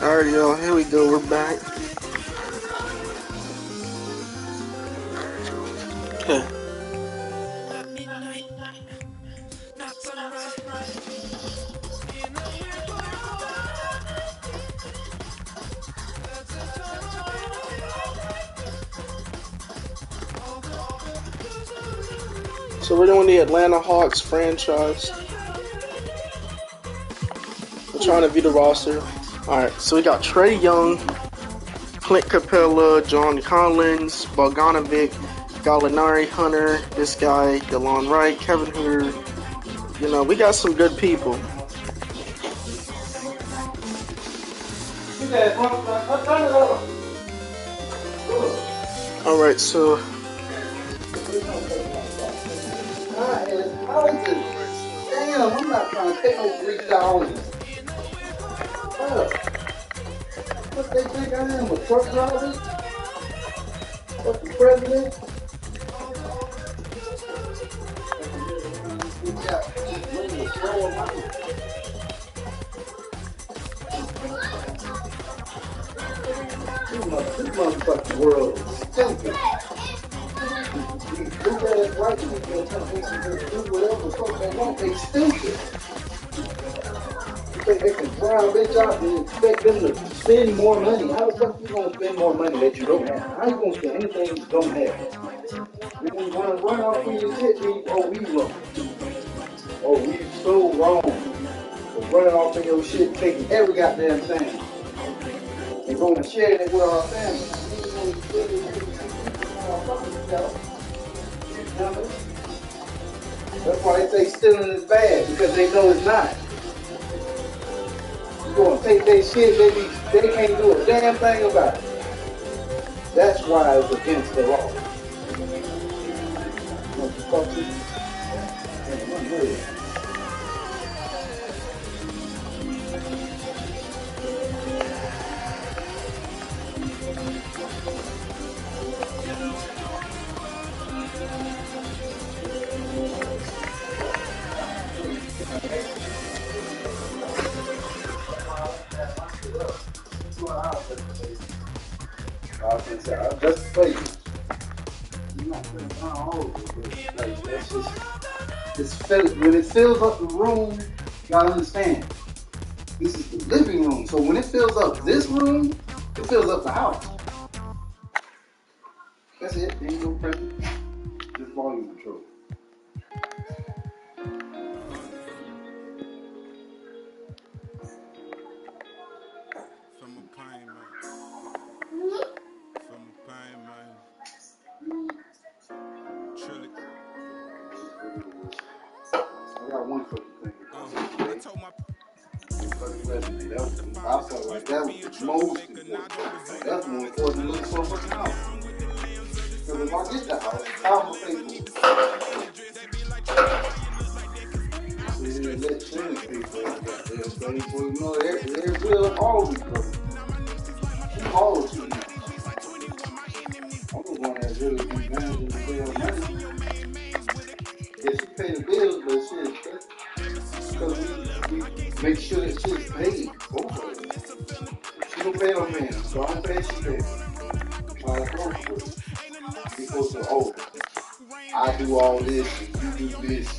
Alright, y'all, here we go. We're back. Okay. So we're doing the Atlanta Hawks franchise. We're trying to view the roster. Alright, so we got Trae Young, Clint Capella, John Collins, Bogdanovic, Gallinari, Hunter, this guy, DeLon Wright, Kevin Huerter. You know, we got some good people. Alright, so how is it? Damn, I'm not trying to pay no $3,000. What they think I am, a truck driver? What, the president? This motherfucking world is stupid. These stupid-ass white people do whatever the fuck they want. They stupid. You think they can drive a bitch out and expect them to spend more money? How the fuck you gonna spend more money that you don't have? How you gonna spend anything you don't have? When you wanna run off in your shit, means, oh, we wrong. Oh, we so wrong. For running off in your shit, taking every goddamn thing. And going to share it with our family. That's why they say stealing is bad, because they know it's not. You gonna take their shit, they can't do a damn thing about it. That's why it's against the law. Just play. You're not putting on all of it. Like, that's just, when it fills up the room, you gotta understand. This is the living room. So when it fills up this room, it fills up the house. That's it. There ain't no pressure. Just volume control. I got one fucking thing. I felt like that was the most important. That's more important than looking for a fucking house. Because if I get the house, I'm gonna pay for it. So you let Shannon pay for it. Goddamn thing. So you know, they're real all these brothers. She all of you. I'm the one that really be managing the damn money. Yeah, she pay the bills, but shit, because we make sure that shit's paid. Both of them. She don't pay no man, so I don't pay, she pays. Try to work for it. People say, oh, I do all this, and you do this,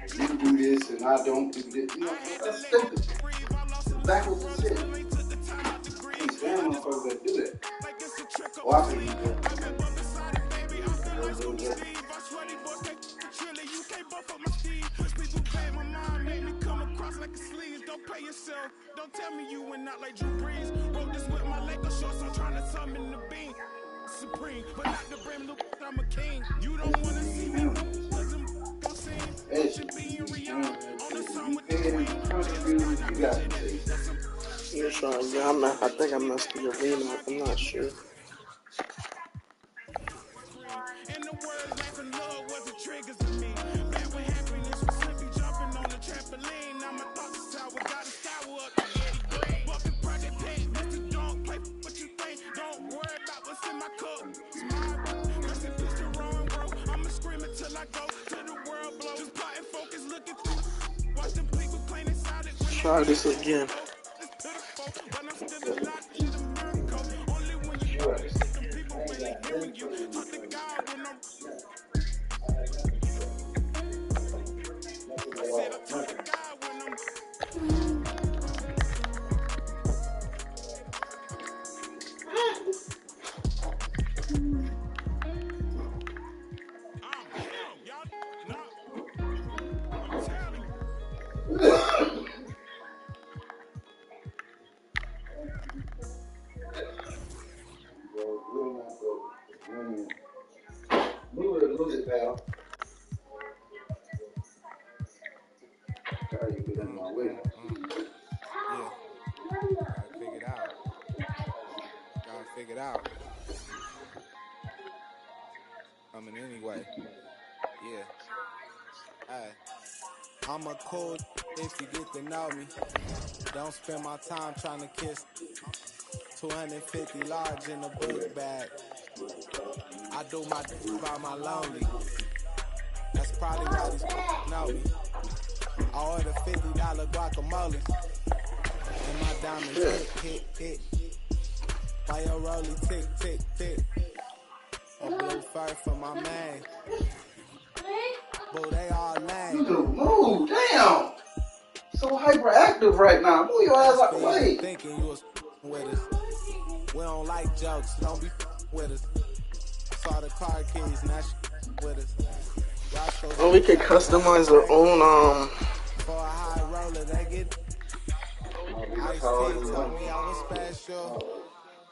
and you do this, and I don't do this. You know, that's stupid. It's backwards and shit. These damn motherfuckers that do that. Well, I think you do. Don't tell me you went out like Drew Brees. Wrote this with my Laker shorts. I'm trying to summon the bean. Supreme, but not the brim. Look, I'm a king. You don't want to see me. you're trying. Yeah, I think I messed with your arena. I'm not sure. And the word life and love wasn't triggers to me. Back when happiness was simply jumping on the trampoline. Now my thoughts is tower, gotta scour up the Eddie Green. Bumping Project Pay, Mr. Don't play what you think. Don't worry about what's in my cup. Rest in peace to Ron. till I go till the world blow. Just plotting focus, looking through. Watch them people plain and solid when they Try this again. it's pitiful, but I'm still alive. It's a miracle. Only when you them people really hearing you. Talk to God when I'm. I said I talk to God when I'm. I'm him, y'all. No, I'm telling you. Lose it, pal. Sorry, you get in my way. Yeah, gotta figure it out. Gotta figure it out. Coming anyway. Yeah. Hey, I'm a cool if you get to know me. Don't spend my time trying to kiss 250 large in a book bag. I do my by my lonely. That's probably why these know me. I order $50 guacamole. And my diamonds hit. Why your rollie tick, tick, tick. A blue fur for my man. Boo, they all lame. Move, damn. So hyperactive right now. Move your ass out the way. Thinking you was with us. We don't like jokes, don't be with us. Saw the car keys, now with us. Oh, we can customize our own For a high roller, they get Ice-T told me I was special.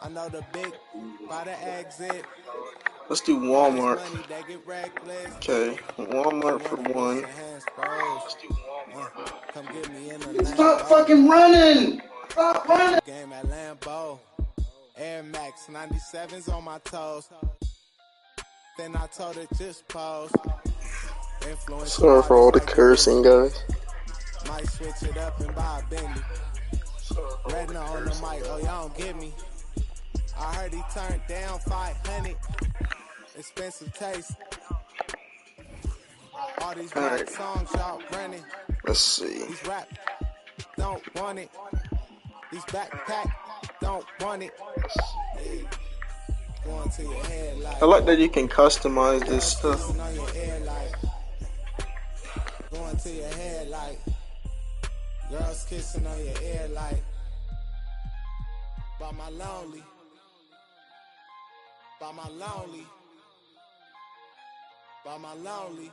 I know the big by the exit. Let's do Walmart. Okay, Walmart for one. Come get me in the Stop fucking running! Stop running! Game at Lambeau. Air Max 97s on my toes. Then I told her just pose. Sorry for all the cursing, guys. Might switch it up and buy a Bentley. Retina on the mic, oh y'all don't get me. I heard he turned down 500. Expensive taste. All these rap songs y'all running. Let's see. These rap don't want it. These backpack don't want it. Going to your head like. I like that you can customize this stuff. Going to your head like. Girls kissing on your ear like. By my lonely. By my lonely. By my lonely.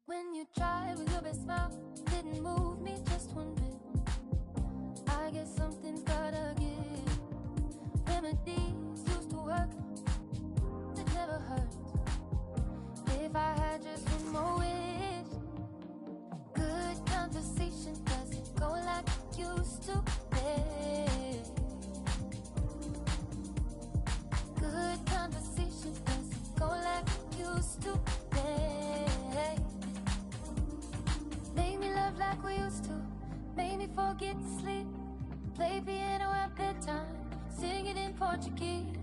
When you tried with your best smile, didn't move me just one bit. I guess something's gotta give. Remedies used to work, it never hurts. If I had just one more wish, good conversation doesn't go like it used to. Good conversation doesn't go like it used to. Like we used to, made me forget to sleep. Play piano at bedtime, sing it in Portuguese.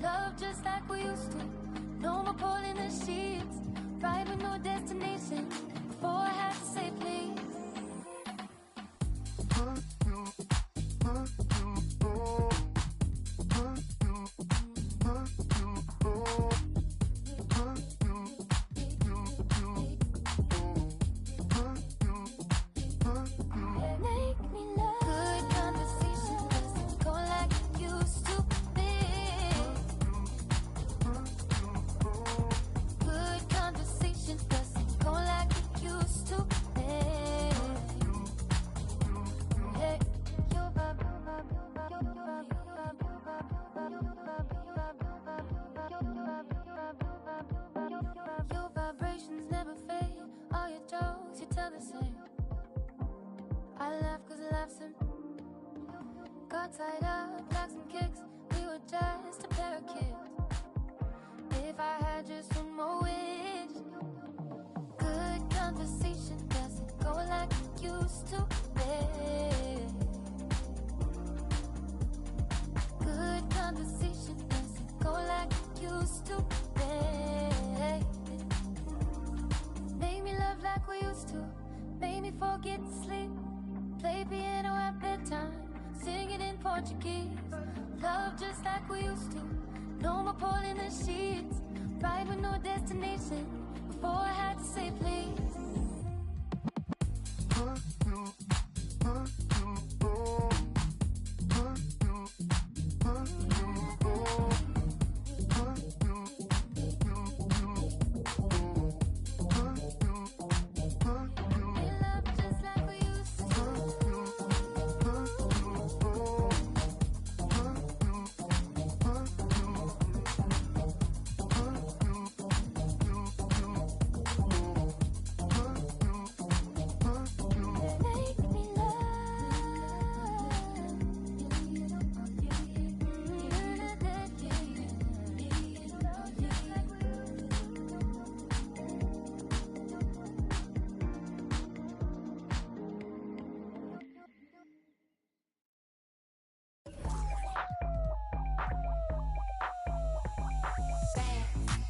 Love just like we used to, no more pulling the sheets. Ride with no destination, before I had to say please. tell the same. I laugh cause laughs and got tied up like some kicks. We were just a pair of kids. If I had just one more wish, good conversation doesn't go like it used to be. Good conversation doesn't go like it used to be. Make me love like we used to. Make me forget to sleep. Play piano at bedtime. Singing in Portuguese. Love just like we used to. No more pulling the sheets. Ride with no destination. Before I had to say please.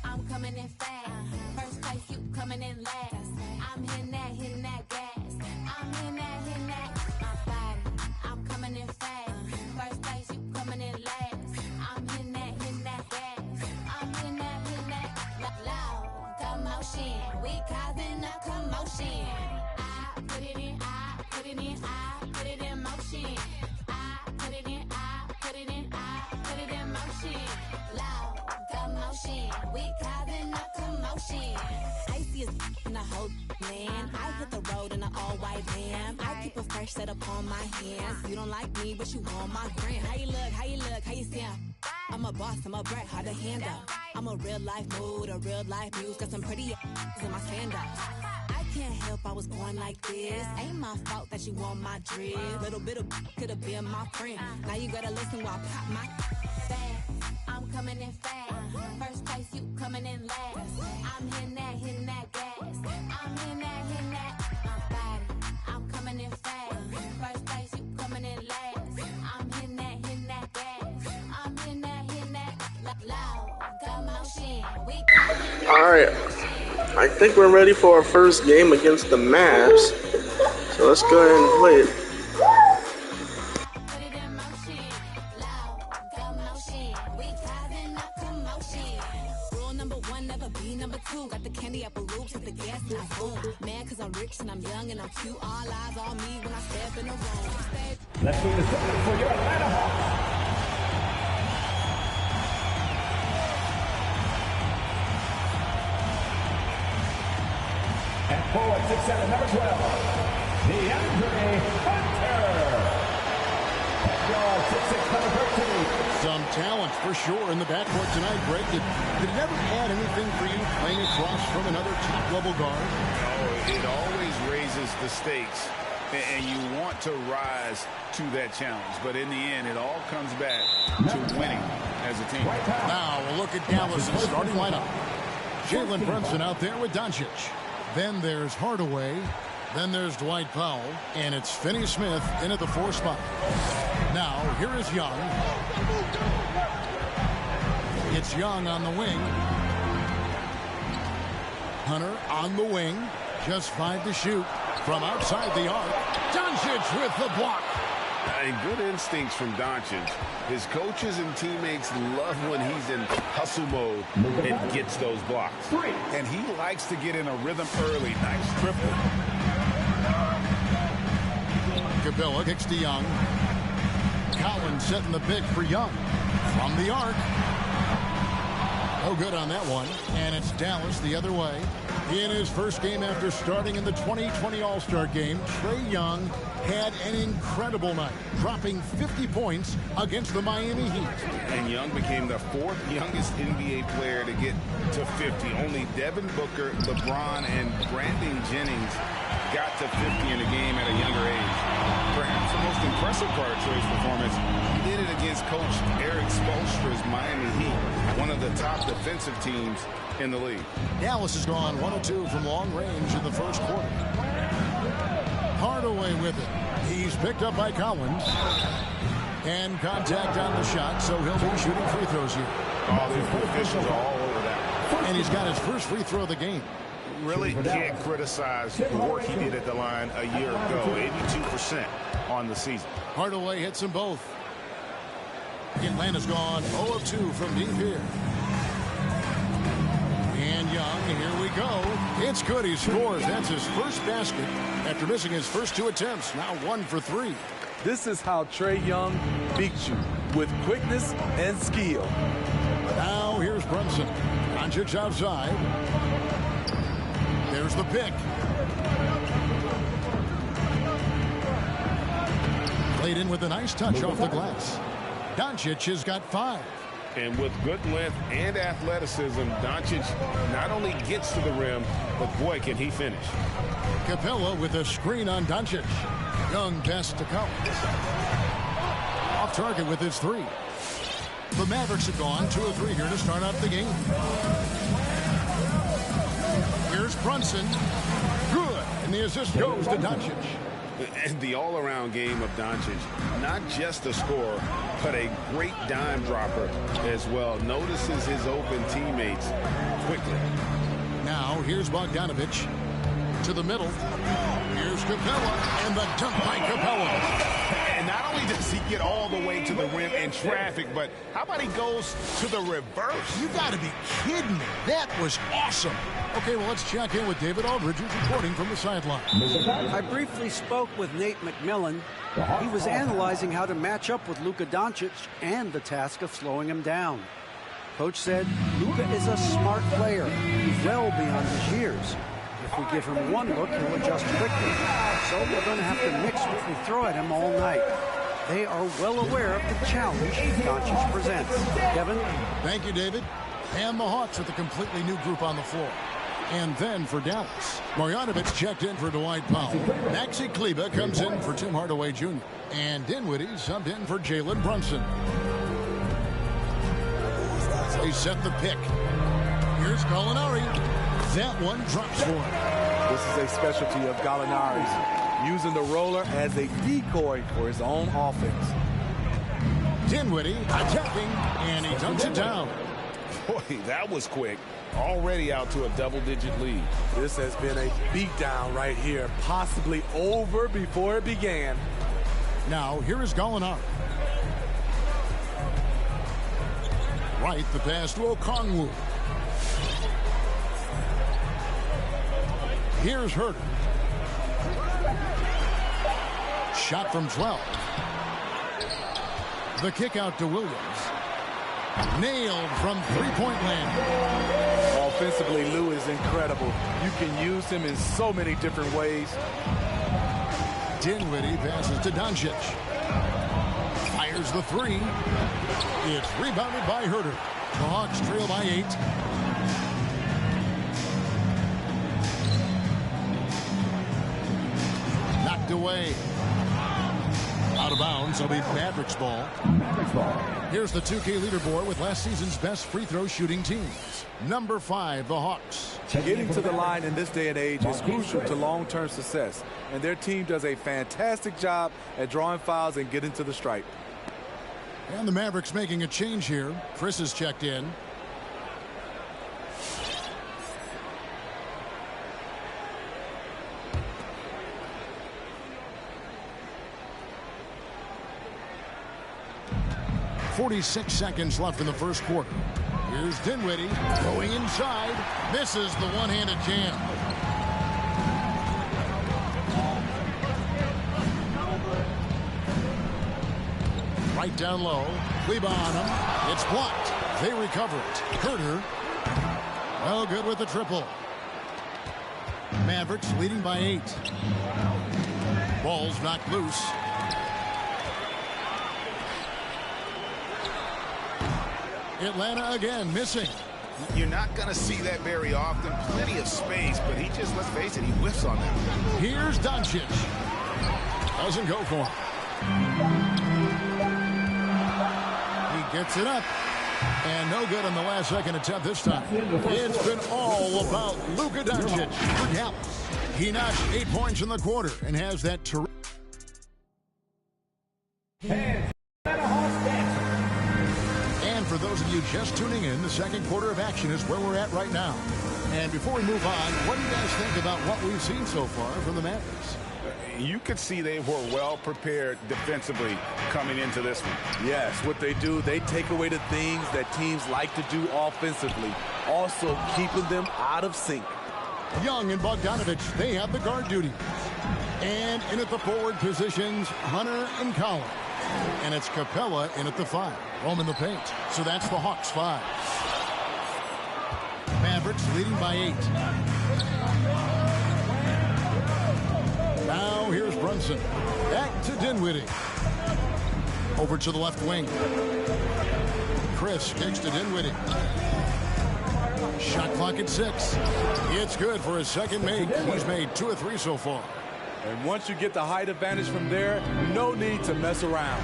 I'm coming in fast. First place, you coming in last. I'm hitting that gas. I'm hitting that, my body. I'm coming in fast. First place, you coming in last. I'm hitting that gas. I'm hitting that, loud commotion. We causing a commotion. I put it in, I put it in, I put it in motion. I put it in, I put it in, I put it in motion. Loud commotion. We causing a commotion. Icy as in the whole land. I hit the road in an all-white van. I keep a fresh set upon my hands. You don't like me, but you want my brand. How you look, how you look, how you sound? I'm a boss, I'm a brat, hard to handle. I'm a real-life mood, a real-life muse. Got some pretty in my sandals. I can't help I was born like this. Ain't my fault that you want my drip. Little bit of could have been my friend. Now you gotta listen while I pop my fast. I'm coming in fast. First place, you coming in last. I'm hitting that gas. I'm hitting that, my body. I'm coming in fast. First place, you coming in last. I'm hitting that gas. I'm hitting that, loud commotion. We Alright, I think we're ready for our first game against the Mavs. So let's go ahead and play it. put it in motion. Loud commotion. We causing a commotion. Rule number one, never be number two. Got the candy apple loops, hit the gas and I boom. Mad cause I'm rich and I'm young and I'm cute. All eyes on me when I step in the room. Let's move this up for your Atlanta Hawks. And forward 6'7", number 12, DeAndre Hunter. And guard 6'6", number 13. Some talent for sure in the backcourt tonight, Greg. Did it ever add anything for you playing across from another top-level guard? Oh, it always raises the stakes, and you want to rise to that challenge. But in the end, it all comes back to winning as a team. Now we'll look at Dallas' starting lineup. Jalen Brunson out there with Doncic. Then there's Hardaway. Then there's Dwight Powell. And it's Finney-Smith in at the 4 spot. Now, here is Young. It's Young on the wing. Hunter on the wing. Just 5 to shoot. From outside the arc. Doncic with the block. Good instincts from Doncic. His coaches and teammates love when he's in hustle mode and gets those blocks. And he likes to get in a rhythm early. Nice triple. Cabela kicks to Young. Collins setting the pick for Young. From the arc. No good on that one. And it's Dallas the other way. In his first game after starting in the 2020 All-Star Game, Trae Young had an incredible night, dropping 50 points against the Miami Heat. And Young became the 4th youngest NBA player to get to 50. Only Devin Booker, LeBron, and Brandon Jennings got to 50 in the game at a younger age. Perhaps the most impressive part of Trey's performance, he did it against Coach Eric Spoelstra's Miami Heat, one of the top defensive teams in the league. Dallas has gone 1 of 2 from long range in the first quarter. Hardaway with it. He's picked up by Collins. And contact on the shot, so he'll be shooting free throws here. Oh, the officials are all over that. And he's got his first free throw of the game. Really can't criticize the work he did at the line a year ago. 82% on the season. Hardaway hits them both. Atlanta's gone 0 of 2 from deep here. And Young, here we go. It's good. He scores. That's his first basket after missing his first 2 attempts. Now 1 for 3. This is how Trae Young beats you, with quickness and skill. Now here's Brunson. Doncic outside. There's the pick. Played in with a nice touch off the glass. Doncic has got 5. And with good length and athleticism, Doncic not only gets to the rim, but boy, can he finish. Capella with a screen on Doncic. Young pass to Collins. Off target with his 3. The Mavericks have gone 2 of 3 here to start out the game. Here's Brunson. Good. And the assist goes to Doncic. And the all-around game of Doncic, not just a scorer, but a great dime dropper as well. Notices his open teammates quickly. Now here's Bogdanovich to the middle. Here's Capella, and the dunk by Capella. And not only does he get all the way to the rim in traffic, but how about he goes to the reverse? You got to be kidding me. That was awesome. Okay, well, let's check in with David Aldridge, who's reporting from the sideline. I briefly spoke with Nate McMillan. He was analyzing how to match up with Luka Doncic and the task of slowing him down. Coach said Luka is a smart player, well beyond his years. If we give him one look, he'll adjust quickly. So we're going to have to mix what we throw at him all night. They are well aware of the challenge Doncic presents. Kevin? Thank you, David. And the Hawks with a completely new group on the floor. And then for Dallas, Marjanovic checked in for Dwight Powell. Maxi Kleber comes in for Tim Hardaway Jr. And Dinwiddie subbed in for Jalen Brunson. They set the pick. Here's Gallinari. That one drops for him. This is a specialty of Gallinari's, using the roller as a decoy for his own offense. Dinwiddie attacking, and he dunks it down. Boy, that was quick. Already out to a double-digit lead. This has been a beatdown right here, possibly over before it began. Now, here is Gallinari. Right, the pass to Okongwu. Here's Herter. Shot from 12. The kick out to Williams. Nailed from three-point land. Offensively, Lou is incredible. You can use him in so many different ways. Dinwiddie passes to Doncic. Fires the 3. It's rebounded by Herter. The Hawks trail by 8. Knocked away. Out of bounds. It'll be Mavericks ball. Here's the 2K leaderboard with last season's best free throw shooting teams. Number 5, the Hawks. Getting to the line in this day and age is crucial to long-term success, and their team does a fantastic job at drawing fouls and getting to the stripe. And the Mavericks making a change here. Chris has checked in. .46 seconds left in the first quarter. Here's Dinwiddie going inside. Misses the one-handed jam. Right down low. Kleber on him. It's blocked. They recover it. Herter. Well, good with the triple. Mavericks leading by 8. Ball's knocked loose. Atlanta again missing. You're not going to see that very often. Plenty of space, but he just, let's face it, he whiffs on them. Here's Doncic. Doesn't go for him. He gets it up. And no good on the last second attempt this time. It's been all about Luka Doncic for Dallas. He notched 8 points in the quarter and has that terrific. And for those of you just tuning in, the second quarter of action is where we're at right now. And before we move on, what do you guys think about what we've seen so far from the Mavericks? You could see they were well prepared defensively coming into this one. Yes, what they do, they take away the things that teams like to do offensively, also keeping them out of sync. Young and Bogdanovich, they have the guard duty. And in at the forward positions, Hunter and Collins. And it's Capella in at the 5. Home in the paint. So that's the Hawks 5. Mavericks leading by 8. Now here's Brunson. Back to Dinwiddie. Over to the left wing. Chris kicks to Dinwiddie. Shot clock at 6. It's good for his second make. He's made 2 of 3 so far. And once you get the height advantage from there, no need to mess around.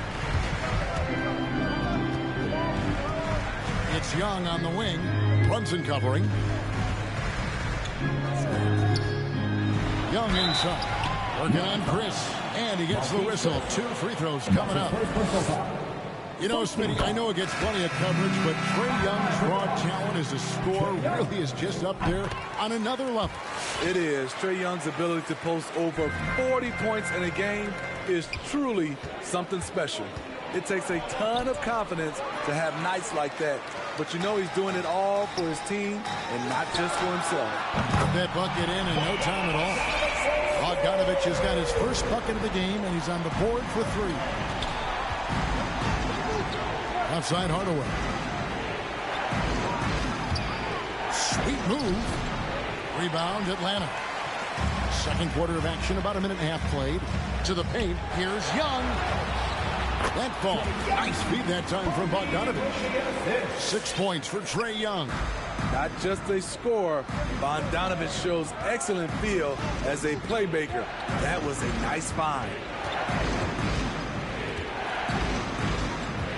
It's Young on the wing. Brunson covering. Young inside. Working on Chris. And he gets the whistle. 2 free throws coming up. You know, Smitty, I know it gets plenty of coverage, but Trae Young's raw talent as a scorer really is just up there on another level. It is. Trae Young's ability to post over 40 points in a game is truly something special. It takes a ton of confidence to have nights like that. But you know he's doing it all for his team and not just for himself. Put that bucket in no time at all. Bogdanovich has got his first bucket of the game, and he's on the board for 3. Outside Hardaway. Sweet move. Rebound Atlanta. Second quarter of action, about a minute and a half played. To the paint, here's Young. That ball. Nice feed that time from Bogdanovich. 6 points for Trae Young. Not just a scorer, Bogdanovich shows excellent feel as a playmaker. That was a nice find.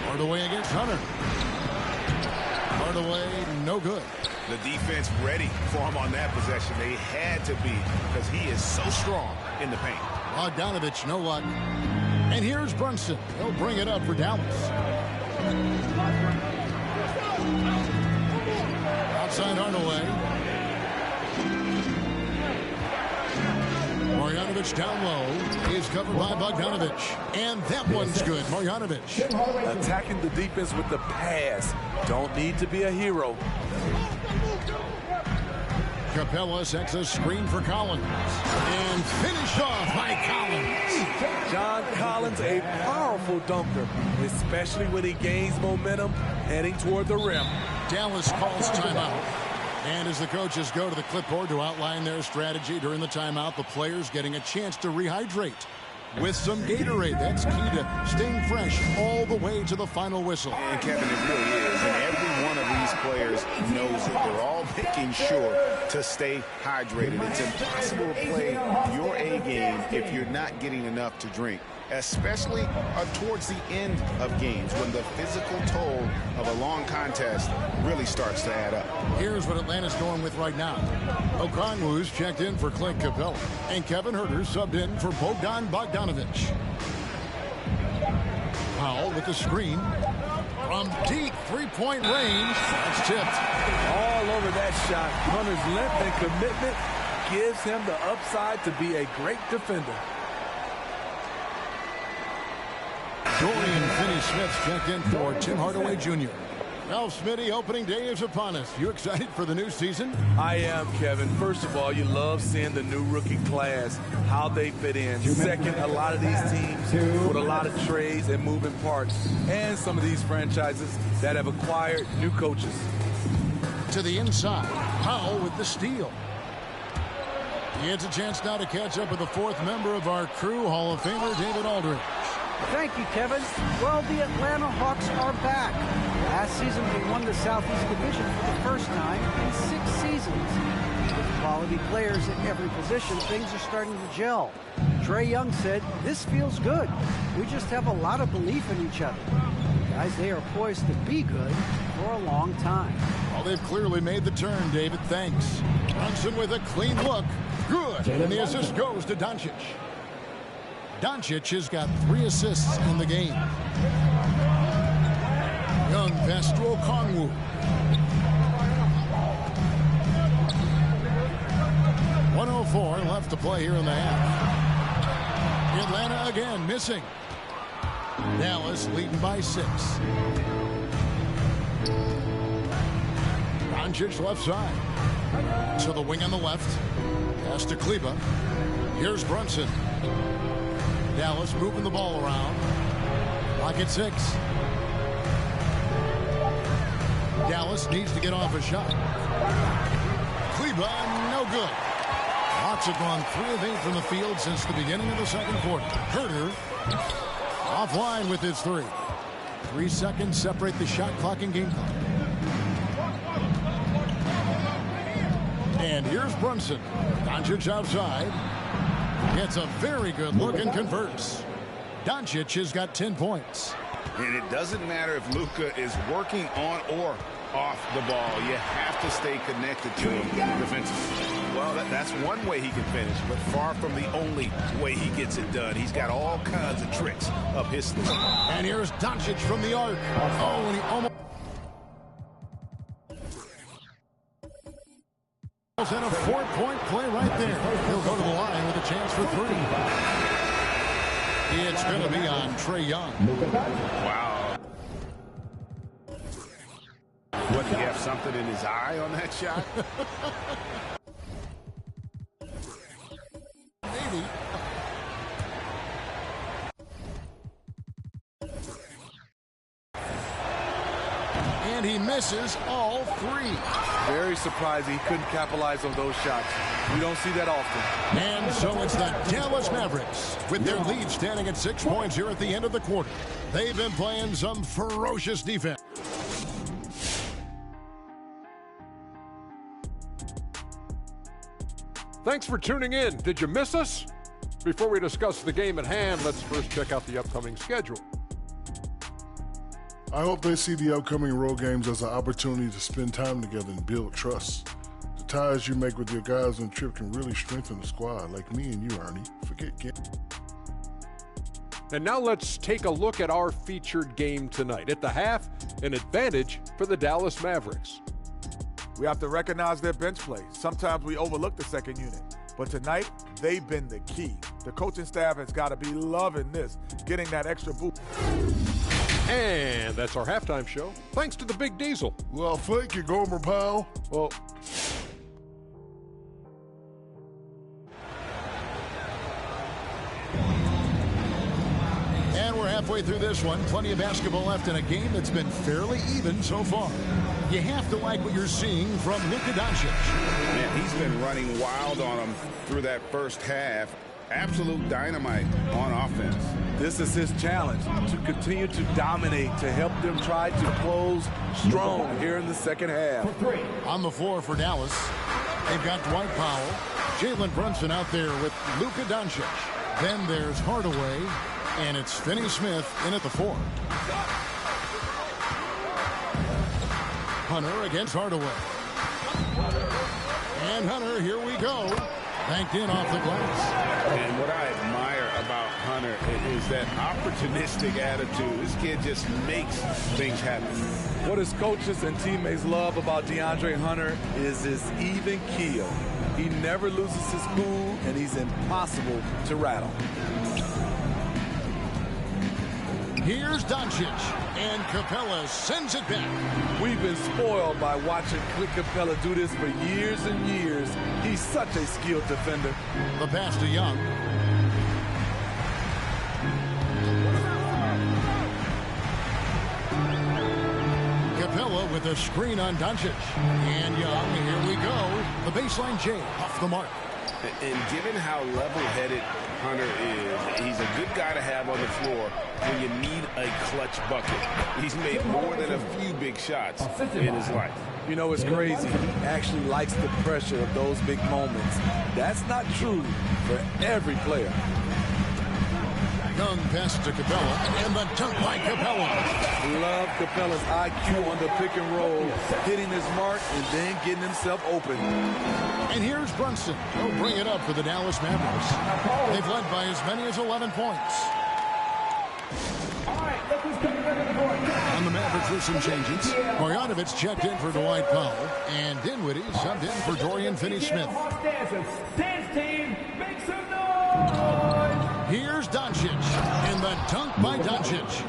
Hardaway against Hunter. Hardaway, no good. The defense ready for him on that possession. They had to be because he is so strong in the paint. Bogdanovich, no luck. And here's Brunson. He'll bring it up for Dallas. Outside Hardaway. Marjanovic down low. Is covered by Bogdanovich. And that one's good. Marjanovic. Attacking the defense with the pass. Don't need to be a hero. Capella sets a screen for Collins. And finished off by Collins. John Collins, a powerful dunker, especially when he gains momentum heading toward the rim. Dallas calls timeout. And as the coaches go to the clipboard to outline their strategy during the timeout, the players getting a chance to rehydrate with some Gatorade. That's key to staying fresh all the way to the final whistle. And Kevin, it really is. And every one of these players knows it. They're all making sure to stay hydrated. It's impossible to play your A game if you're not getting enough to drink, especially towards the end of games when the physical toll of a long contest really starts to add up. Here's what Atlanta's going with right now. Okongwu's checked in for Clint Capella, and Kevin Huerter subbed in for Bogdan Bogdanovich. Powell with the screen. From deep three-point range, that's tipped. All over that shot. Hunter's length and commitment gives him the upside to be a great defender. Dorian Finney-Smith checked in for Tim Hardaway Jr. Well, Smitty, opening day is upon us. You excited for the new season? I am, Kevin. First of all, you love seeing the new rookie class, how they fit in. Second, a lot of these teams with a lot of trades and moving parts, and some of these franchises that have acquired new coaches. To the inside, Powell with the steal. He gets a chance now to catch up with the fourth member of our crew, Hall of Famer David Aldridge. Thank you, Kevin. Well, the Atlanta Hawks are back. Last season, they won the Southeast Division for the first time in 6 seasons. With quality players at every position, things are starting to gel. Trae Young said, "This feels good. We just have a lot of belief in each other." Guys, they are poised to be good for a long time. Well, they've clearly made the turn, David. Thanks. Brunson with a clean look. Good. And the assist goes to Doncic. Doncic has got 3 assists in the game. Young pass to Okongwu. .104 left to play here in the half. Atlanta again missing. Dallas leading by 6. Doncic left side. To the wing on the left. Pass to Kleba. Here's Brunson. Dallas moving the ball around. Clock at 6. Dallas needs to get off a shot. Kleba, no good. Hawks have gone 3 of 8 from the field since the beginning of the second quarter. Herter offline with his 3. 3 seconds separate the shot clock and game clock. And here's Brunson. Doncic outside. Gets a very good look and converts. Doncic has got 10 points. And it doesn't matter if Luka is working on or off the ball. You have to stay connected to him defensively. Well, that's one way he can finish, but far from the only way he gets it done. He's got all kinds of tricks up his sleeve. And here's Doncic from the arc. Oh, and he almost... And a 4-point play right there. He'll go to the line with a chance for 3. It's going to be on Trae Young. Wow. What, do you have something in his eye on that shot? Maybe. And he misses all 3. Very surprising he couldn't capitalize on those shots. We don't see that often. And so it's the Dallas Mavericks with their lead standing at 6 points here at the end of the quarter. They've been playing some ferocious defense. Thanks for tuning in. Did you miss us? Before we discuss the game at hand, let's first check out the upcoming schedule. I hope they see the upcoming road games as an opportunity to spend time together and build trust. The ties you make with your guys on the trip can really strengthen the squad, like me and you, Ernie. Forget game. And now let's take a look at our featured game tonight. At the half, an advantage for the Dallas Mavericks. We have to recognize their bench play. Sometimes we overlook the second unit. But tonight, they've been the key. The coaching staff has got to be loving this, getting that extra boost. And that's our halftime show. Thanks to the Big Diesel. Well, thank you, Gomer pal. Well, and we're halfway through this one. Plenty of basketball left in a game that's been fairly even so far. You have to like what you're seeing from Luka Doncic. Man, he's been running wild on him through that first half. Absolute dynamite on offense. This is his challenge, to continue to dominate, to help them try to close strong here in the second half. On the floor for Dallas, they've got Dwight Powell, Jalen Brunson out there with Luka Doncic. Then there's Hardaway, and it's Finney-Smith in at the 4. Hunter against Hardaway. And Hunter, here we go. Banked in off the glass. And what I admire about Hunter is that opportunistic attitude. This kid just makes things happen. What his coaches and teammates love about DeAndre Hunter is his even keel. He never loses his cool, and he's impossible to rattle. Here's Doncic, and Capella sends it back. We've been spoiled by watching Clint Capella do this for years and years. He's such a skilled defender. The pass to Young. Capella with a screen on Doncic. And Young, here we go. The baseline J off the mark. And given how level-headed Hunter is, he's a good guy to have on the floor when you need a clutch bucket. He's made more than a few big shots in his life. You know, it's crazy. He actually likes the pressure of those big moments. That's not true for every player. Young pass to Capella, and the dunk by Capella. Love Capella's IQ on the pick and roll, hitting his mark and then getting himself open. And here's Brunson. He'll bring it up for the Dallas Mavericks. They've led by as many as 11 points. On the Mavericks with some changes. Marjanovic checked in for Dwight Powell, and Dinwiddie subbed in for Dorian Finney-Smith. Here's Doncic, and the dunk by Doncic.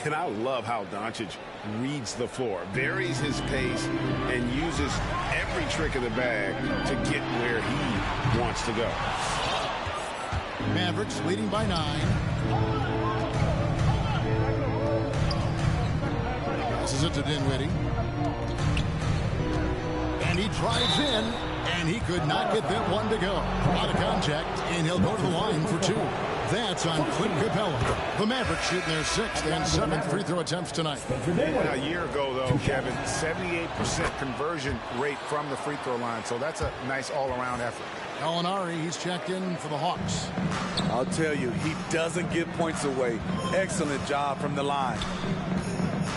And I love how Doncic reads the floor, varies his pace, and uses every trick of the bag to get where he wants to go. Mavericks leading by 9. Passes it to Dinwiddie. And he drives in, and he could not get that one to go. Out of contact, and he'll go to the line for 2. That's on Clint Capella. The Mavericks shooting their 6th and 7th free throw attempts tonight. A year ago, though, Kevin, 78% conversion rate from the free throw line, so that's a nice all-around effort. Gallinari, he's checked in for the Hawks. I'll tell you, he doesn't give points away. Excellent job from the line.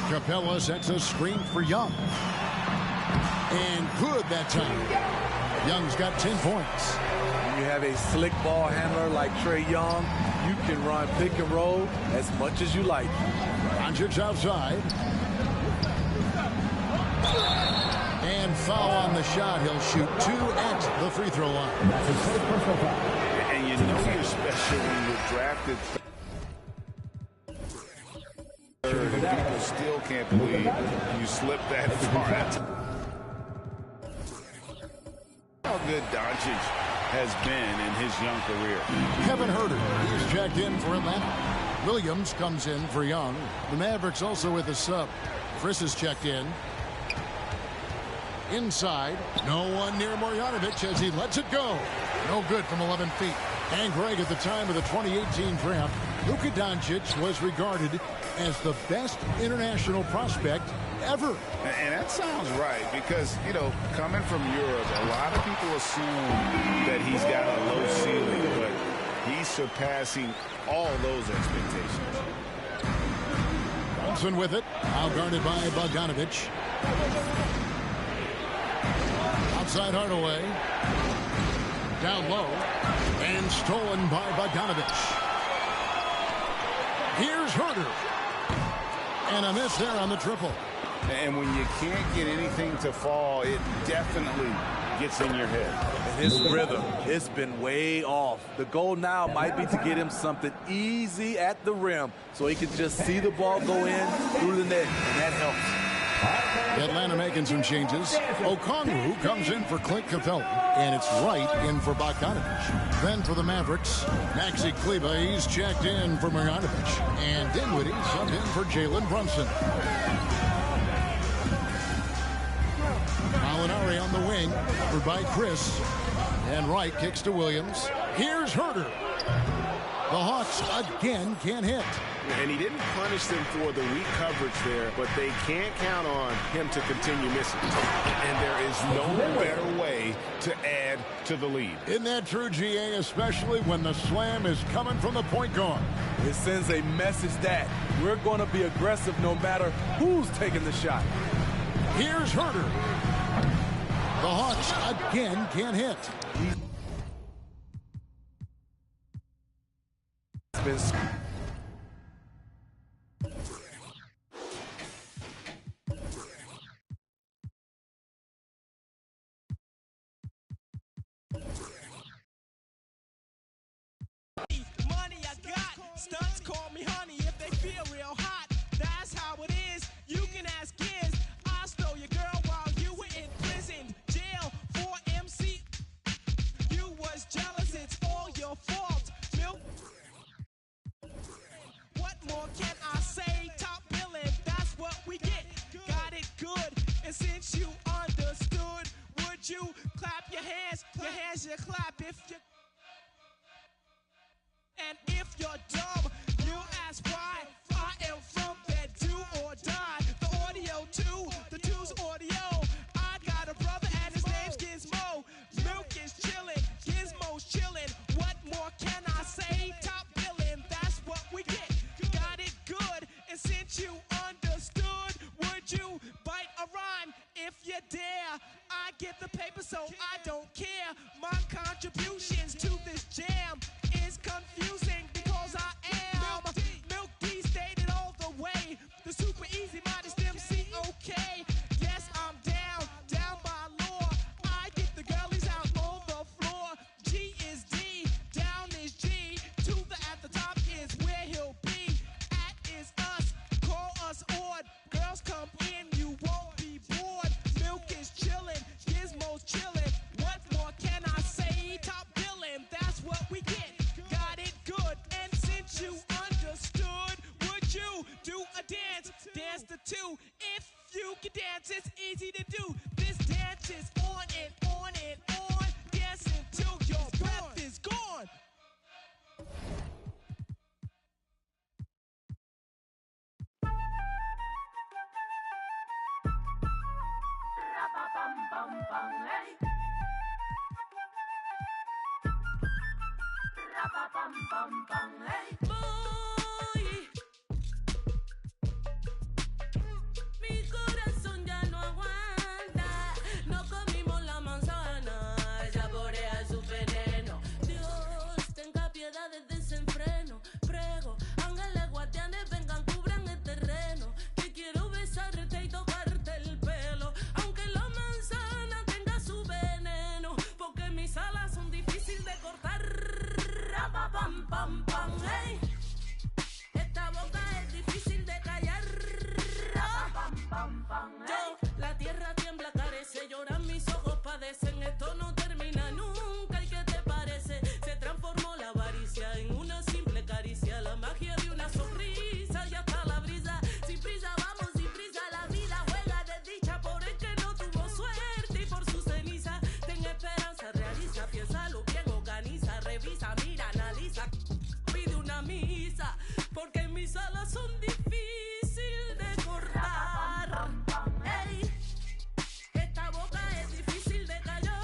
Capella sets a screen for Young. And good that time. Young's got 10 points. When you have a slick ball handler like Trae Young, you can run pick and roll as much as you like. Doncic outside. And foul on the shot. He'll shoot 2 at the free throw line. And you know you're special when you're drafted third, and people still can't believe you slipped that far. How good Doncic has been in his young career. Kevin Huerter, he's checked in for Atlanta. Williams comes in for Young. The Mavericks also with a sub. Chris is checked in. Inside, no one near Marjanovic as he lets it go. No good from 11 feet. And Greg, at the time of the 2018 draft, Luka Doncic was regarded as the best international prospect ever. And that sounds right because, you know, coming from Europe, a lot of people assume that he's got a low ceiling, but he's surpassing all those expectations. Johnson with it, now guarded by Bogdanovic. Outside Hardaway. Down low. And stolen by Bogdanovic. Here's Huerter. And a miss there on the triple. And when you can't get anything to fall, it definitely gets in your head. And his rhythm, it's been way off. The goal now might be to get him something easy at the rim so he can just see the ball go in through the net, and that helps. Atlanta making some changes. Okongwu comes in for Clint Capella, and it's Wright in for Bogdanovic. Then for the Mavericks, Maxi Kleber, he's checked in for Marjanovic, and Dinwiddie subbed in for Jalen Brunson. Gallinari on the wing, covered by Chris, and Wright kicks to Williams. Here's Huerter. The Hawks again can't hit. And he didn't punish them for the weak coverage there, but they can't count on him to continue missing. And there is no better way to add to the lead. Isn't that true, GA, especially when the slam is coming from the point guard? It sends a message that we're going to be aggressive no matter who's taking the shot. Here's Huerter. The Hawks again can't hit. Money I got, stunts call me honey if they feel real hot. That's how it is. You can ask Giz. I stole your girl while you were in prison, jail for MC. You was jealous, it's all your fault. Milk. What more can I say? Top billing, that's what we get. Got it good, and since you understood, would you clap your hands as you clap if you. And if you're dumb, you ask why. I am from that do or die. The audio too, the two's audio. I got a brother and his name's Gizmo. Milk is chillin', Gizmo's chillin'. What more can I say? Top billin', that's what we get. Got it good, and since you understood, would you bite a rhyme if you dare? I get the paper, so I don't care. My contributions to this jam is confusing because I am Milk D stated all the way. The super easy modest MC, okay. Yes, I'm down by law. I get the girlies out on the floor. G is D, down is G. To the at the top is where he'll be. At is us, call us odd. Girls come in, you won't be bored. Milk is chillin', Gizmo's chillin'. What more can I say? Top billin', that's what we get. Got it good, and since you understood, would you do a dance? Dance the two. If you can dance, it's easy to do. This dance is on and on and on. Dance until your breath is gone. Mi corazón ya no aguanta, no comimos la manzana, saborea su veneno. Dios, tenga piedad del desenfreno. Prego, ángeles guardianes, vengan, cubran el terreno. Que quiero besarte y tocarte el pelo, aunque la manzana tenga su veneno, porque mis alas son difíciles de cortar. Pam, pam, pam, hey. Esta boca es difícil de callar. Yo, la tierra tiembla, carece, lloran mis ojos, padecen. Esto no termina nunca. ¿Y qué te parece? Se transformó la avaricia en una simple caricia, la magia de una sonrisa y hasta la brisa. Sin prisa, vamos sin prisa, la vida juega de dicha por el que no tuvo suerte y por su ceniza. Ten esperanza, realiza, piénsalo bien, organiza, revisa, mira, analiza, pide una misa, porque mis alas son difíciles de cortar. Ey, esta boca es difícil de callar.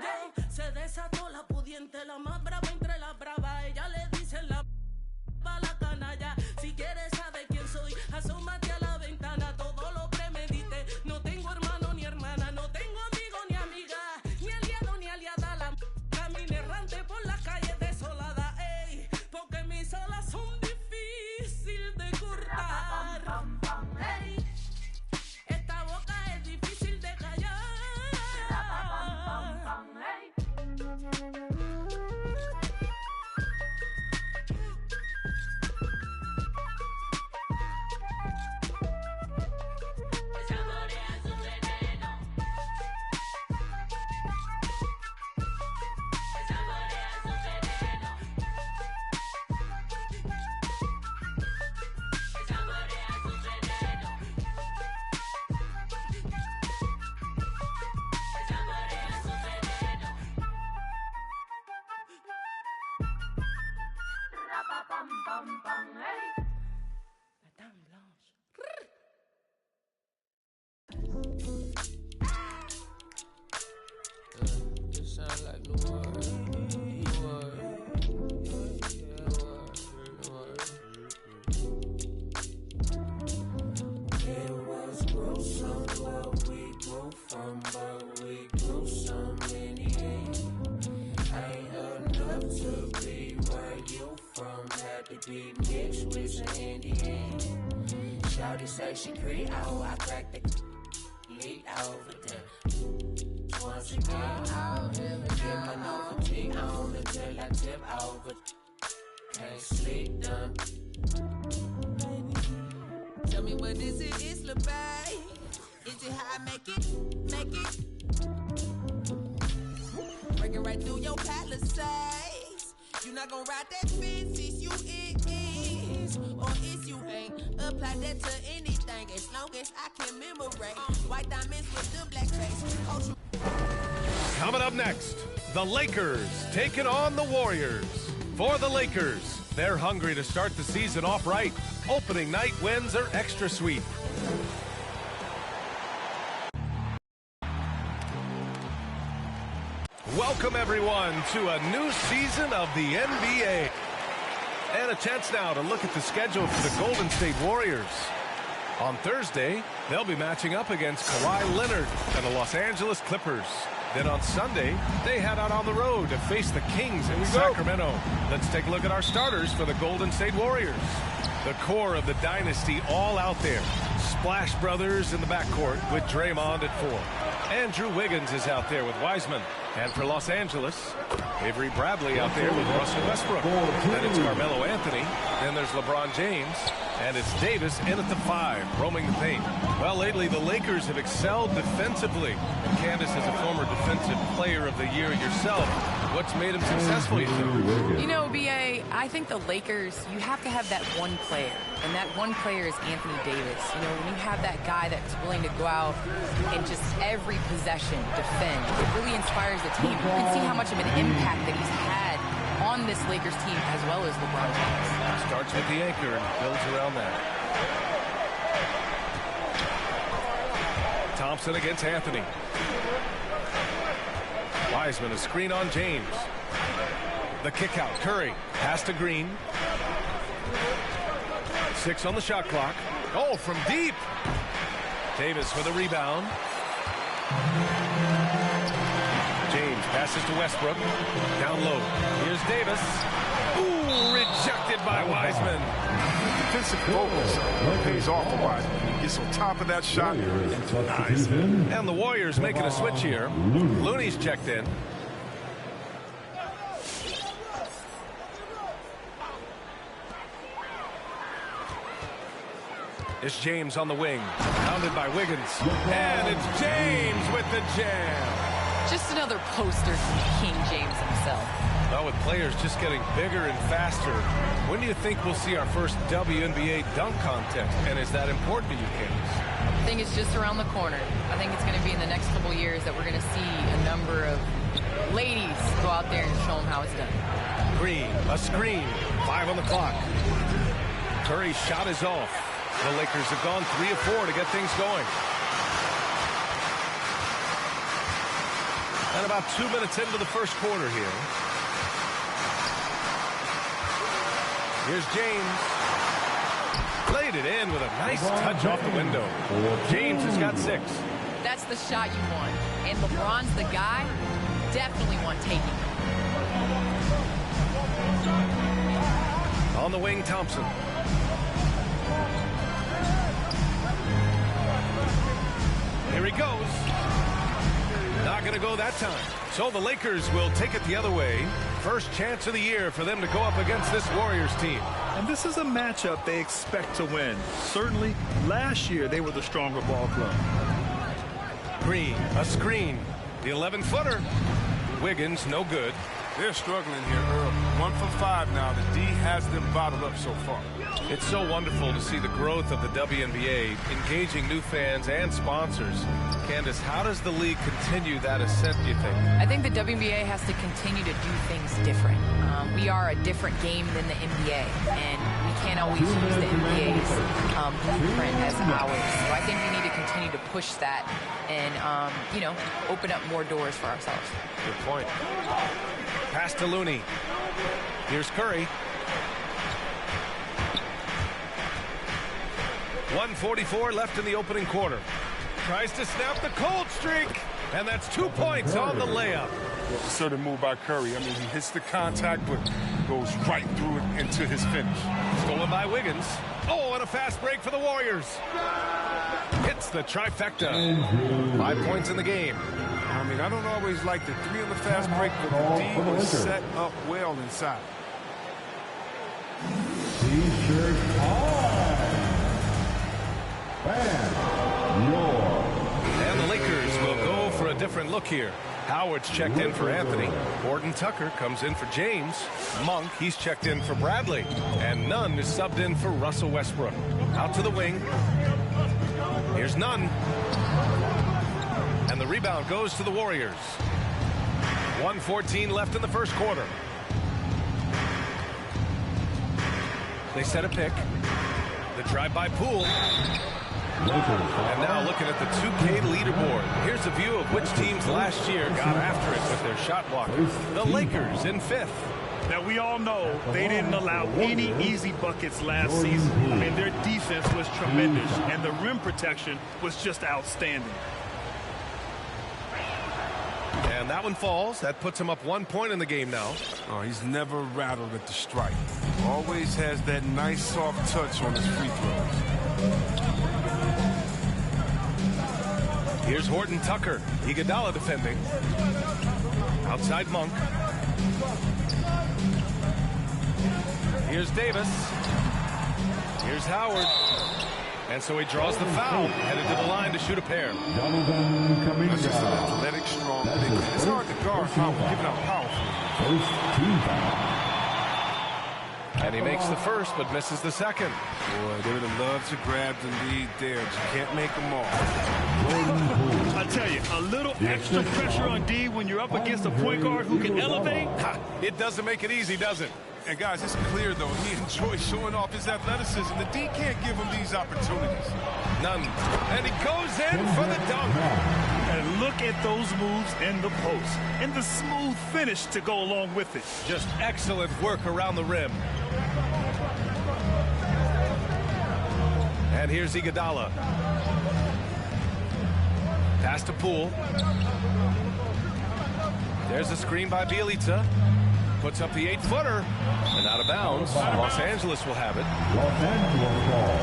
Yo, se desató la pudiente, la más brava entre las bravas. Ella le dice la canalla. Si quieres saber quién soy, asómate a la ventana. Todo lo premedité. No tengo hermano ni hermana, no tengo amigo ni amiga, ni aliado ni aliada. La camino errante por las calles desoladas. Ey, porque mis alas son difíciles de cortar. Ey, esta boca es difícil de callar. Saborea su veneno. Saborea su veneno. Saborea su veneno. Saborea su veneno. Rapapam pam pam, hey. La dame blanche. Just sound like New Orleans. New Orleans. New Orleans. It was gruesome what we grew from, but we grew some in the end. Ain't enough to be where you from. Had to be mixed with some Indian. Shawty say she Creole, I cracked the lead over there. Once again, I'll get my novelty on until I tip over. Can't sleep done. Tell me what is it, Isla Bay? Is it how I make it? Make it? Breaking right through your palisades. You not gonna ride that fence, is you is, or is you ain't. Apply that to anything as long as I can commemorate. White diamonds with the black face. Culture. Coming up next, the Lakers taking on the Warriors. For the Lakers, they're hungry to start the season off right. Opening night wins are extra sweet. Welcome, everyone, to a new season of the NBA. And a chance now to look at the schedule for the Golden State Warriors. On Thursday, they'll be matching up against Kawhi Leonard and the Los Angeles Clippers. Then on Sunday, they head out on the road to face the Kings in Sacramento. Let's take a look at our starters for the Golden State Warriors. The core of the dynasty all out there. Splash Brothers in the backcourt with Draymond at 4. Andrew Wiggins is out there with Wiseman. And for Los Angeles, Avery Bradley out there with Russell Westbrook. Then it's Carmelo Anthony. Then there's LeBron James. And it's Davis in at the 5, roaming the paint. Well, lately the Lakers have excelled defensively. And Candace is a former defensive player of the year yourself. What's made him successful, you think? You know, B.A., I think the Lakers, you have to have that one player. And that one player is Anthony Davis. You know, when you have that guy that's willing to go out and just every possession defend, it really inspires the team. You can see how much of an impact that he's had on this Lakers team as well as LeBron James. Starts with the anchor and builds around that. Thompson against Anthony. Wiseman, a screen on James. The kick out, Curry. Pass to Green. 6 on the shot clock. Oh, from deep. Davis for the rebound. James passes to Westbrook. Down low. Here's Davis. Ooh, rejected by Wiseman. Defensive focus pays off for Wiseman. He gets on top of that shot. Nice. And the Warriors making a switch here. Looney's checked in. It's James on the wing. Pounded by Wiggins. And it's James with the jam. Just another poster from King James himself. Well, with players just getting bigger and faster, when do you think we'll see our first WNBA dunk contest? And is that important to you, Candace? I think it's just around the corner. I think it's going to be in the next couple years that we're going to see a number of ladies go out there and show them how it's done. Green, a screen, 5 on the clock. Curry's shot is off. The Lakers have gone 3 of 4 to get things going. And about 2 minutes into the first quarter here. Here's James. Played it in with a nice touch off the window. James has got 6. That's the shot you want. And LeBron's the guy. Definitely want taking it. On the wing, Thompson. Here he goes. Not going to go that time. So the Lakers will take it the other way. First chance of the year for them to go up against this Warriors team. And this is a matchup they expect to win. Certainly, last year they were the stronger ball club. Green, a screen. The 11-footer. Wiggins, no good. They're struggling here, Earl. 1 for 5 now. The D has them bottled up so far. It's so wonderful to see the growth of the WNBA, engaging new fans and sponsors. Candace, how does the league continue that ascent, do you think? I think the WNBA has to continue to do things different. We are a different game than the NBA, and we can't always use the NBA's blueprint as ours. So I think we need to continue to push that and, you know, open up more doors for ourselves. Good point. Pass to Looney. Here's Curry. 1:44 left in the opening quarter. Tries to snap the cold streak. And that's 2 points on the layup. Certain move by Curry. I mean, he hits the contact, but goes right through it into his finish. Stolen by Wiggins. Oh, and a fast break for the Warriors. Hits the trifecta. 5 points in the game. I mean, I don't always like the 3 on the fast break, but the D was set up well inside. T-shirt time. And the Lakers will go for a different look here. Howard's checked in for Anthony. Gordon Tucker comes in for James. Monk, he's checked in for Bradley. And Nunn is subbed in for Russell Westbrook. Out to the wing. Here's Nunn. And the rebound goes to the Warriors. 1:14 left in the first quarter. They set a pick. The drive by Poole. And now looking at the 2K leaderboard. Here's a view of which teams last year got after it with their shot blockers. The Lakers in 5th. Now, we all know they didn't allow any easy buckets last season. I mean, their defense was tremendous, and the rim protection was just outstanding. And that one falls. That puts him up 1 point in the game now. Oh, he's never rattled at the strike. Always has that nice soft touch on his free throws. Here's Horton Tucker. Iguodala defending. Outside Monk. Here's Davis. Here's Howard. And so he draws the foul, headed to the line to shoot a pair. That's just an athletic, strong big man. It's hard to guard Howard, giving out powerful. And he makes the first, but misses the second. Boy, they would have loved to grab the lead there. But you can't make them all. I tell you, a little extra pressure on D when you're up against a point guard who can elevate. It doesn't make it easy, does it? And guys, it's clear, though, he enjoys showing off his athleticism. The D can't give him these opportunities. None. And he goes in for the dunk. And look at those moves in the post. And the smooth finish to go along with it. Just excellent work around the rim. And here's Iguodala. Pass to Poole. There's a screen by Bjelica. Puts up the 8-footer. And out of bounds. Los Angeles will have it. Los Angeles ball.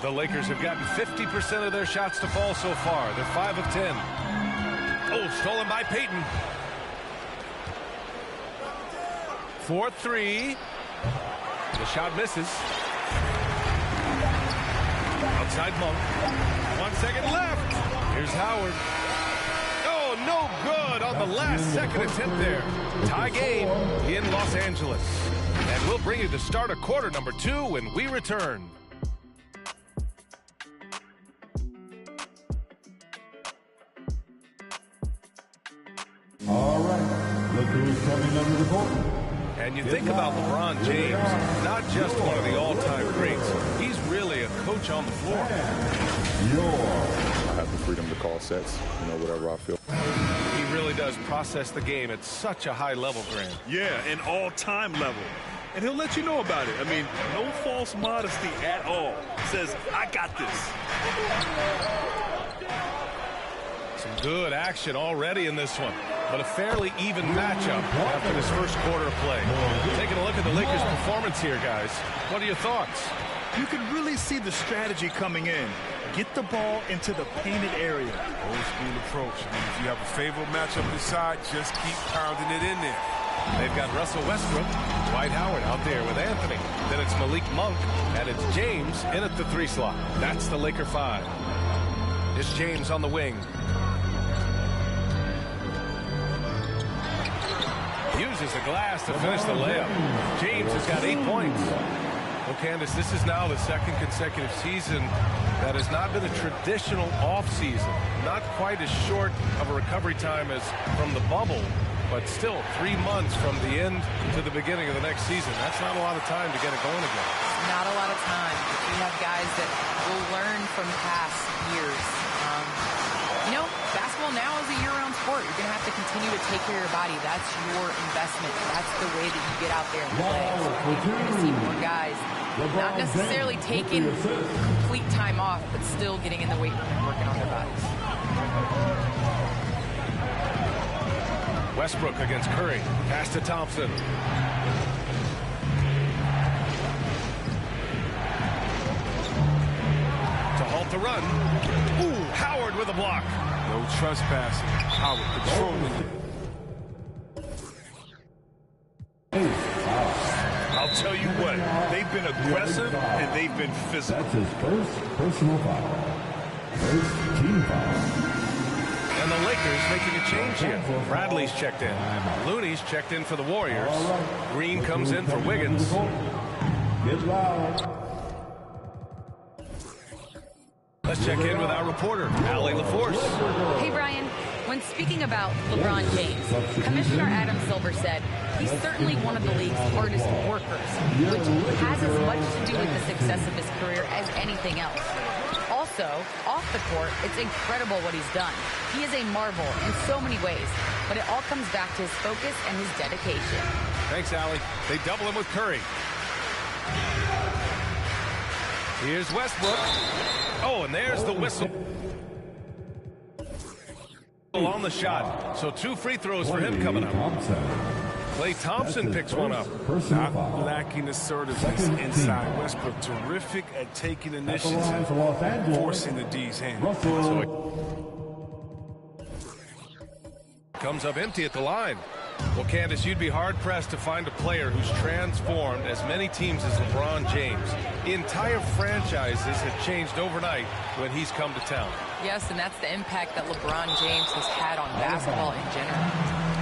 The Lakers have gotten 50% of their shots to fall so far. They're 5 of 10. Oh, stolen by Payton. 4-3. The shot misses. Outside Monk. 1 second left. Here's Howard. Oh, no good on the last second attempt there. Tie game in Los Angeles. And we'll bring you to start of quarter number 2 when we return. All right. Look who's coming under the court. And you think about LeBron James, not just one of the all-time greats. He's really a coach on the floor. I have the freedom to call sets, whatever I feel. He really does process the game at such a high level, Grant. Yeah, an all-time level. And he'll let you know about it. I mean, no false modesty at all. Says, I got this. Some good action already in this one. But a fairly even matchup after this first quarter of play. Taking a look at the Lakers' performance here, guys. What are your thoughts? You can really see the strategy coming in. Get the ball into the painted area. Old school approach. If you have a favorable matchup inside, just keep pounding it in there. They've got Russell Westbrook, Dwight Howard out there with Anthony. Then it's Malik Monk, and it's James in at the 3 slot. That's the Laker 5. It's James on the wing. Uses the glass to finish the layup. James has got 8 points. Well, Candace, this is now the second consecutive season that has not been a traditional offseason. Not quite as short of a recovery time as from the bubble, but still 3 months from the end to the beginning of the next season. That's not a lot of time to get it going again. Not a lot of time. We have guys that will learn from past years. Basketball now is a year-round sport. You're going to have to continue to take care of your body. That's your investment. That's the way that you get out there and play. So I think you're going to see more guys not necessarily taking complete time off, but still getting in the weight room and working on their bodies. Westbrook against Curry. Pass to Thompson. To halt the run. Ooh, Howard with a block. No trespassing. Howard controlling it. I'll tell you what, they've been aggressive and they've been physical. That's his first personal foul. First team foul. And the Lakers making a change here. Bradley's checked in. Looney's checked in for the Warriors. Green comes in for Wiggins. Get loud. A Let's check in with our reporter, Allie LaForce. Hey, Brian. When speaking about LeBron James, Commissioner Adam Silver said he's certainly one of the league's hardest workers, which has as much to do with the success of his career as anything else. Also, off the court, it's incredible what he's done. He is a marvel in so many ways, but it all comes back to his focus and his dedication. Thanks, Allie. They double him with Curry. Here's Westbrook. Oh, and there's the whistle. On the shot. So 2 free throws for him coming up. Klay Thompson picks one up. Not lacking assertiveness inside. Westbrook terrific at taking initiative, forcing the D's hand. Comes up empty at the line. Well, Candace, you'd be hard-pressed to find a player who's transformed as many teams as LeBron James. Entire franchises have changed overnight when he's come to town. Yes, and that's the impact that LeBron James has had on basketball in general.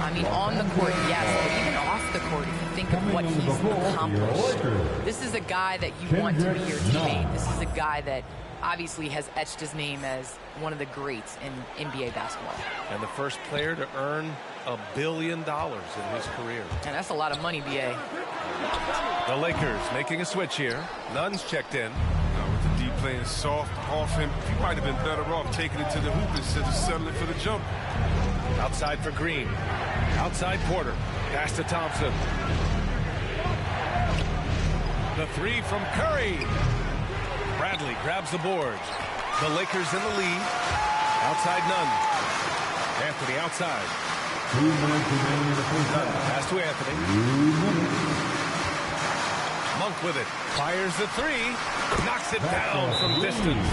I mean, on the court, yes, but even off the court, if you think of what he's accomplished. This is a guy that you want to be your teammate. This is a guy that obviously has etched his name as one of the greats in NBA basketball. And the first player to earn $1 billion in his career. And that's a lot of money, B.A. The Lakers making a switch here. Nunn's checked in. With the D playing soft off him, he might have been better off taking it to the hoop instead of settling for the jump. Outside for Green. Outside Porter. Pass to Thompson. The 3 from Curry. Bradley grabs the boards. The Lakers in the lead. Outside Nunn. Anthony outside. Pass to Anthony. Monk with it. Fires the 3. Knocks it down from distance.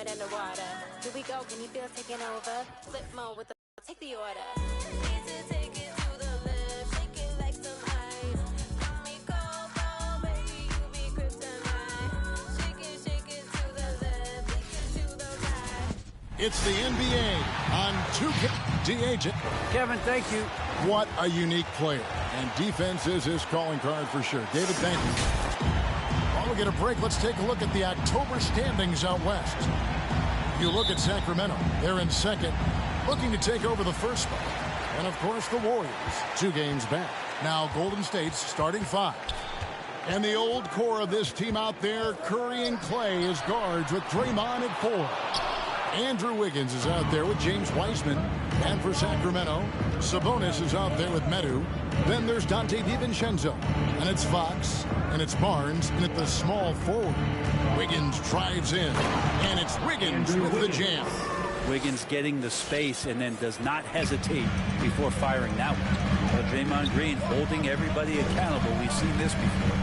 In the water. Here we go. Can you feel taking over? Flip mode with the take the order. Take it to the left. Shake it like some ice. Hold me cold, baby. You be kryptonite. Shake it to the left. Take it to the right. It's the NBA on 2K. D-Agent. Kevin, thank you. What a unique player. And defense is his calling card for sure. David, thank you. While we get a break, let's take a look at the October standings out west. You look at Sacramento. They're in second, looking to take over the first spot. And, of course, the Warriors, 2 games back. Now, Golden State's starting 5. And the old core of this team out there, Curry and Klay as guards with Draymond at 4. Andrew Wiggins is out there with James Wiseman. And for Sacramento, Sabonis is out there with Medu. Then there's Dante DiVincenzo. And it's Fox. And it's Barnes. And at the small forward, Wiggins drives in. And it's Wiggins with the jam. Wiggins getting the space and then does not hesitate before firing that one. But Draymond Green holding everybody accountable. We've seen this before.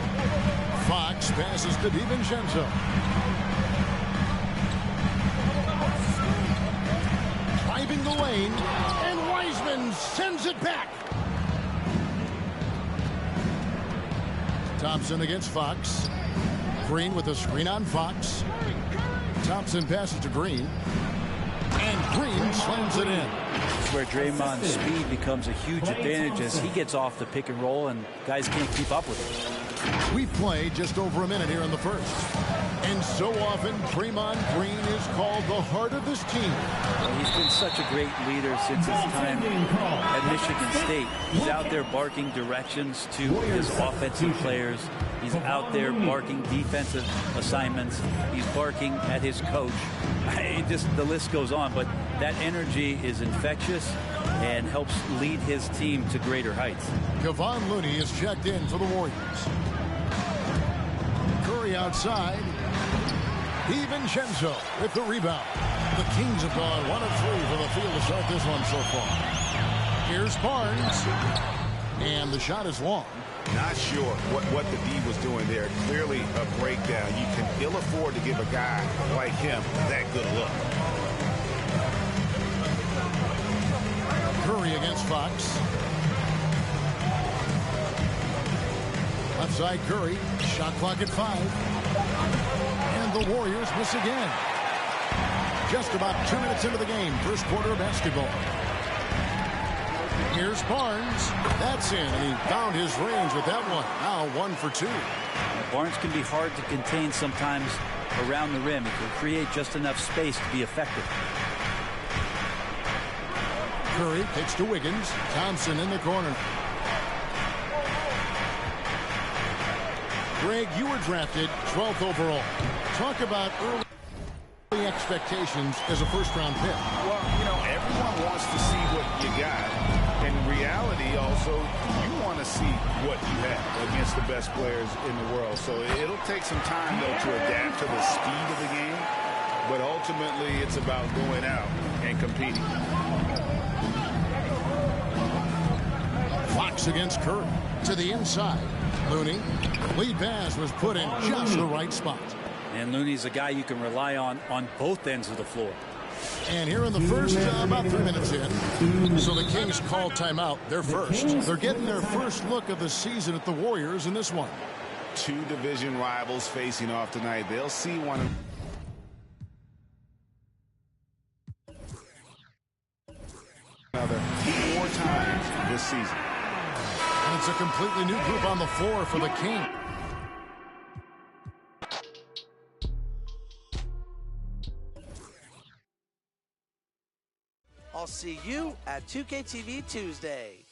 Fox passes to DiVincenzo. Driving the lane, and Wiseman sends it back. Thompson against Fox. Green with a screen on Fox. Thompson passes to Green. And Green slams it in. It's where Draymond's speed becomes a huge advantage as he gets off the pick and roll and guys can't keep up with him. We've played just over a minute here in the first. And so often, Draymond Green is called the heart of this team. Well, he's been such a great leader since his time at Michigan State. He's out there barking directions to his offensive players. He's out there barking defensive assignments. He's barking at his coach. The list goes on, but that energy is infectious and helps lead his team to greater heights. Kevon Looney is checked in for the Warriors. Curry outside. DiVincenzo with the rebound. The Kings have gone 1 of 3 for the field to start this one so far. Here's Barnes. And the shot is long. Not sure what the D was doing there. Clearly a breakdown. You can ill afford to give a guy like him that good a look. Curry against Fox. Left side Curry. Shot clock at 5. And the Warriors miss again. Just about 2 minutes into the game. First quarter of basketball. Here's Barnes. That's in, and he found his range with that one. Now 1 for 2. Barnes can be hard to contain sometimes around the rim. He can create just enough space to be effective. Curry kicks to Wiggins. Thompson in the corner. Greg, you were drafted 12th overall. Talk about early expectations as a first-round pick. Well, you know, everyone wants to see what you got. In reality, also, you want to see what you have against the best players in the world. So it'll take some time, though, to adapt to the speed of the game. But ultimately, it's about going out and competing. Fox against Curry. To the inside. Looney. Lead pass was put in just the right spot. And Looney's a guy you can rely on both ends of the floor. And here in the first, about 3 minutes in. So the Kings call timeout. They're first. They're getting their first look of the season at the Warriors in this one. 2 division rivals facing off tonight. They'll see one another 4 times this season. And it's a completely new group on the floor for the Kings. I'll see you at 2K TV Tuesday.